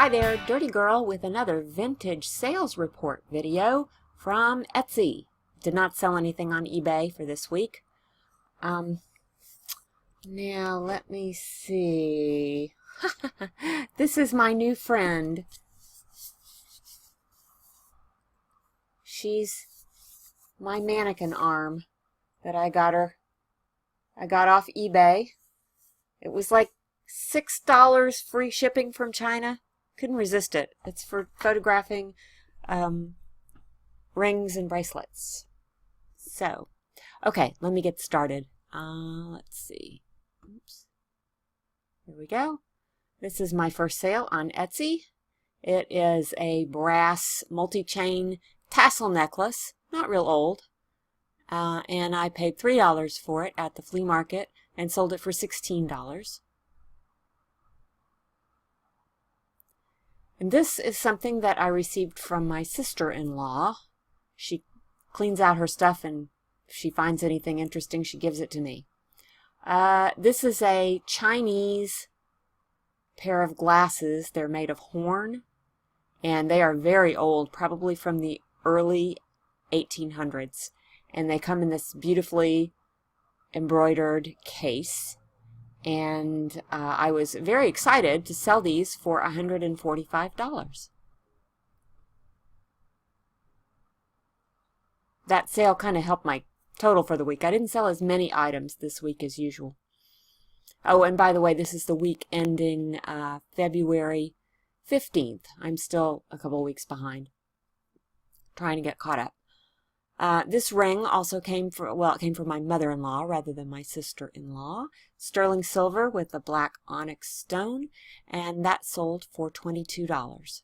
Hi there, Dirty Girl with another vintage sales report video from Etsy. Did not sell anything on eBay for this week. Now let me see. This is my new friend. She's my mannequin arm that I got her. I got off eBay. It was like $6 free shipping from China. Couldn't resist it. It's for photographing rings and bracelets. So, okay, let me get started. Let's see. Oops. Here we go. This is my first sale on Etsy. It is a brass multi-chain tassel necklace, not real old, and I paid $3 for it at the flea market and sold it for $16. And this is something that I received from my sister-in-law. She cleans out her stuff, and if she finds anything interesting, she gives it to me. This is a Chinese pair of glasses. They're made of horn, and they are very old, probably from the early 1800s. And they come in this beautifully embroidered case. And I was very excited to sell these for $145. That sale kind of helped my total for the week. I didn't sell as many items this week as usual. Oh, and by the way, this is the week ending February 15th. I'm still a couple weeks behind, trying to get caught up. This ring also came from my mother-in-law rather than my sister-in-law. Sterling silver with a black onyx stone, and that sold for $22.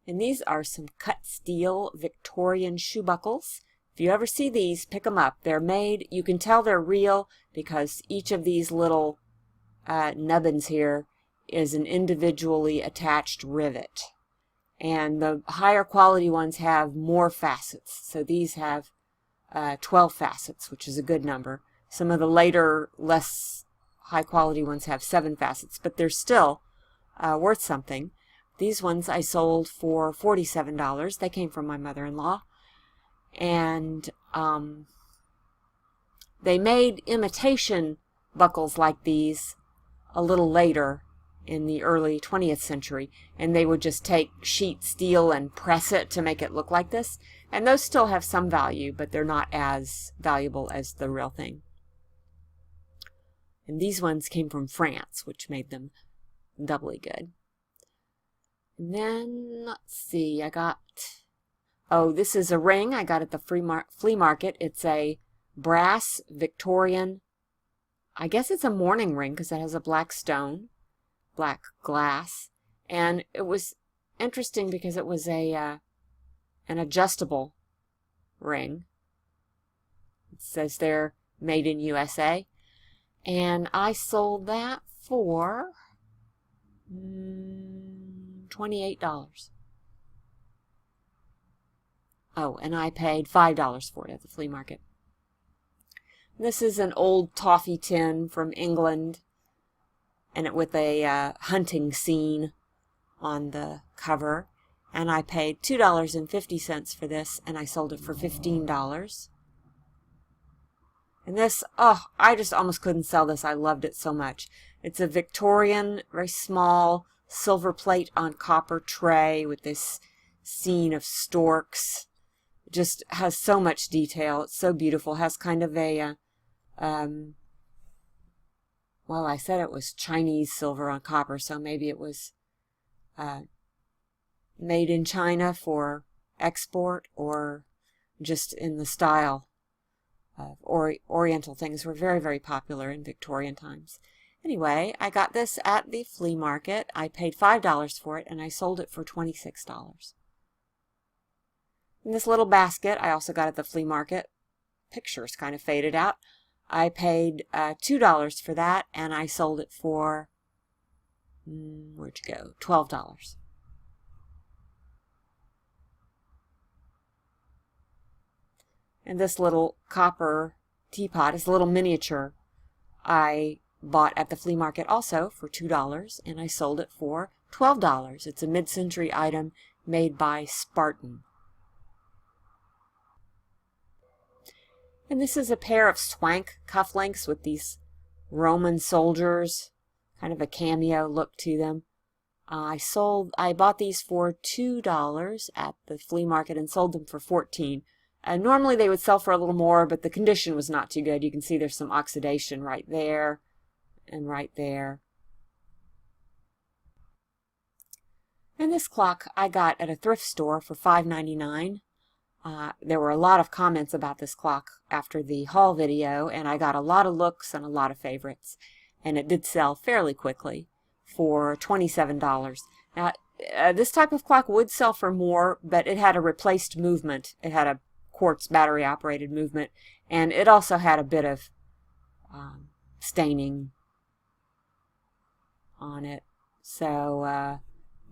And these are some cut steel Victorian shoe buckles. If you ever see these, pick them up. They're made, you can tell they're real because each of these little nubbins here is an individually attached rivet. And the higher quality ones have more facets. So these have 12 facets, which is a good number. Some of the later, less high quality ones have 7 facets, but they're still worth something. These ones I sold for $47. They came from my mother-in-law. And they made imitation buckles like these a little later in the early 20th century, and they would just take sheet steel and press it to make it look like this, and those still have some value, but they're not as valuable as the real thing. And these ones came from France, which made them doubly good. And then, let's see, this is a ring I got at the flea market. It's a brass Victorian, I guess it's a mourning ring because it has a black stone, black glass, and it was interesting because it was an adjustable ring. It says they're made in USA, and I sold that for $28. Oh, and I paid $5 for it at the flea market. This is an old toffee tin from England, and it with a hunting scene on the cover, and I paid $2.50 for this, and I sold it for $15. And this, I just almost couldn't sell this. I loved it so much. It's a Victorian, very small silver plate on copper tray with this scene of storks. It just has so much detail. It's so beautiful. It has kind of a well, I said it was Chinese silver on copper, so maybe it was made in China for export, or just in the style of Oriental things were very, very popular in Victorian times. Anyway, I got this at the flea market. I paid $5 for it, and I sold it for $26. And this little basket I also got at the flea market. Picture's kind of faded out. I paid $2 for that, and I sold it for, where'd you go, $12. And this little copper teapot is a little miniature. I bought at the flea market also for $2, and I sold it for $12. It's a mid-century item made by Spartan. And this is a pair of swank cufflinks with these Roman soldiers, kind of a cameo look to them. I bought these for $2 at the flea market and sold them for $14. Normally they would sell for a little more, but the condition was not too good. You can see there's some oxidation right there and right there. And this clock I got at a thrift store for $5.99. There were a lot of comments about this clock after the haul video, and I got a lot of looks and a lot of favorites. And it did sell fairly quickly for $27. Now, this type of clock would sell for more, but it had a replaced movement. It had a quartz battery-operated movement, and it also had a bit of staining on it. So,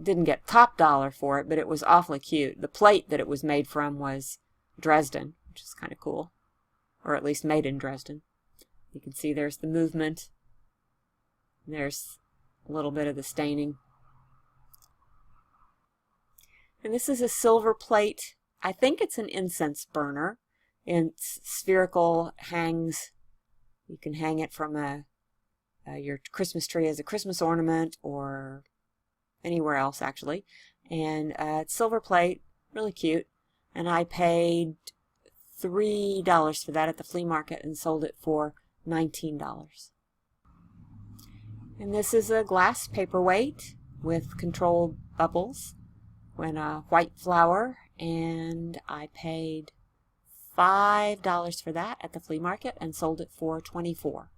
didn't get top dollar for it, but it was awfully cute. The plate that it was made from was Dresden, which is kind of cool, or at least made in Dresden. You can see there's the movement. There's a little bit of the staining. And this is a silver plate. I think it's an incense burner. It's spherical, hangs. You can hang it from your Christmas tree as a Christmas ornament or anywhere else actually. And it's silver plate, really cute. And I paid $3 for that at the flea market and sold it for $19. And this is a glass paperweight with controlled bubbles and a white flower, and I paid $5 for that at the flea market and sold it for $24.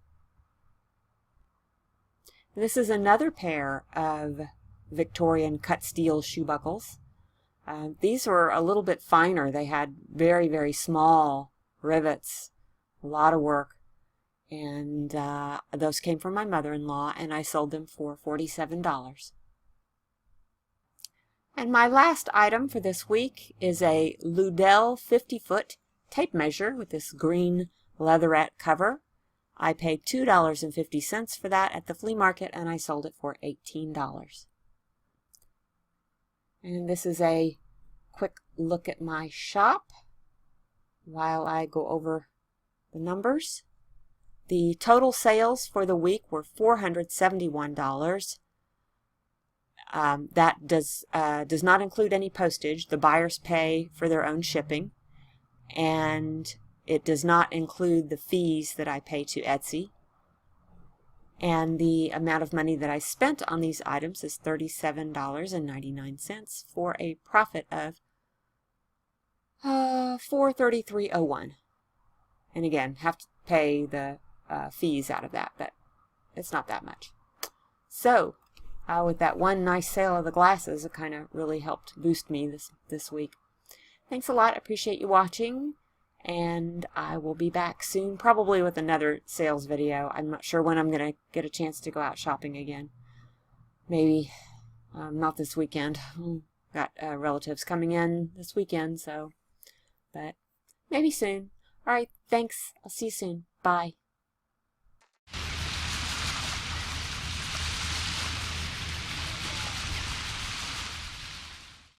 This is another pair of Victorian cut steel shoe buckles. These were a little bit finer. They had very, very small rivets, a lot of work. And those came from my mother-in-law, and I sold them for $47. And my last item for this week is a Ludel 50-foot tape measure with this green leatherette cover. I paid $2.50 for that at the flea market, and I sold it for $18. And this is a quick look at my shop while I go over the numbers. The total sales for the week were $471. That does not include any postage. The buyers pay for their own shipping, and it does not include the fees that I pay to Etsy. And the amount of money that I spent on these items is $37.99 for a profit of $433.01. And again, have to pay the fees out of that, but it's not that much. So, with that one nice sale of the glasses, it kind of really helped boost me this week. Thanks a lot. I appreciate you watching, and I will be back soon, probably with another sales video. I'm not sure when I'm going to get a chance to go out shopping again. Maybe not this weekend. Got relatives coming in this weekend, so, but maybe soon. All right, thanks. I'll see you soon. Bye.